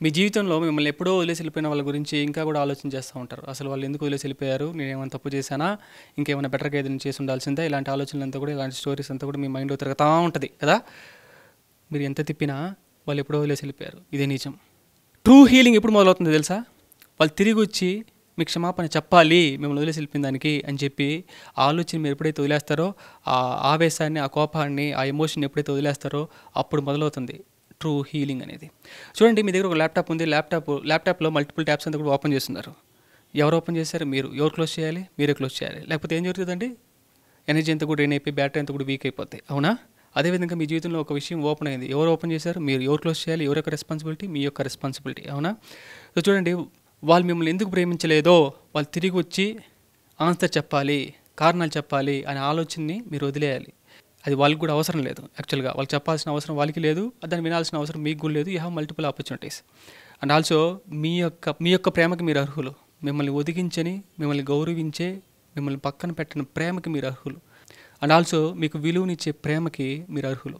మీ జీవితంలో మిమ్మల్ని ఎప్పుడో వదిలేసి వెళ్ళిపోయిన వాళ్ళ గురించి ఇంకా కూడా ఆలోచన చేస్తూ ఉంటారు. అసలు వాళ్ళు ఎందుకు వదిలేసి వెళ్ళిపోయారు, నేనేమైనా తప్పు చేశానా, ఇంకేమైనా బెటర్గా ఏదైనా చేసి ఉండాల్సిందే, ఇలాంటి ఆలోచనలంతా కూడా, ఇలాంటి స్టోరీస్ అంతా కూడా మీ మైండ్లో తిరుగుతూ ఉంటుంది కదా. మీరు ఎంత తిప్పినా వాళ్ళు ఎప్పుడో వదిలేసి వెళ్ళిపోయారు, ఇదే నిజం. ట్రూ హీలింగ్ ఎప్పుడు మొదలవుతుందో తెలుసా? వాళ్ళు తిరిగి వచ్చి మీకు క్షమాపణ చెప్పాలి మిమ్మల్ని వదిలేసి వెళ్ళిపోయిన దానికి అని చెప్పి ఆ ఆలోచన మీరు ఎప్పుడైతే వదిలేస్తారో, ఆ ఆవేశాన్ని, ఆ కోపాన్ని, ఆ ఎమోషన్ ఎప్పుడైతే వదిలేస్తారో అప్పుడు మొదలవుతుంది ట్రూ హీలింగ్ అనేది. చూడండి, మీ దగ్గర ఒక ల్యాప్టాప్ ఉంది. ల్యాప్టాప్లో మల్టిపుల్ ట్యాబ్స్ అంతా కూడా ఓపెన్ చేస్తున్నారు. ఎవరు ఓపెన్ చేశారు? మీరు. ఎవరు క్లోజ్ చేయాలి? మీరే క్లోజ్ చేయాలి. లేకపోతే ఏం జరుగుతుందండి? ఎనర్జీ అంతా కూడా డ్రైన్ అయిపోయి బ్యాటరీ అంతా కూడా వీక్ అయిపోతాయి, అవునా? అదేవిధంగా మీ జీవితంలో ఒక విషయం ఓపెన్ అయింది. ఎవరు ఓపెన్ చేశారు? మీరు. ఎవరు క్లోజ్ చేయాలి? ఎవరి యొక్క రెస్పాన్సిబిలిటీ? మీ యొక్క రెస్పాన్సిబిలిటీ, అవునా? సో చూడండి, వాళ్ళు మిమ్మల్ని ఎందుకు ప్రేమించలేదో వాళ్ళు తిరిగి వచ్చి ఆన్సర్ చెప్పాలి, కారణాలు చెప్పాలి అనే ఆలోచనని మీరు వదిలేయాలి. అది వాళ్ళకి కూడా అవసరం లేదు. యాక్చువల్గా వాళ్ళు చెప్పాల్సిన అవసరం వాళ్ళకి లేదు, దాన్ని వినాల్సిన అవసరం మీకు కూడా లేదు. You have multiple opportunities. And also మీ యొక్క ప్రేమకి మీరు అర్హులు. మిమ్మల్ని ఒదిగించని, మిమ్మల్ని గౌరవించే, మిమ్మల్ని పక్కన పెట్టిన ప్రేమకి మీరు అర్హులు. అండ్ ఆల్సో మీకు విలువనిచ్చే ప్రేమకి మీరు అర్హులు.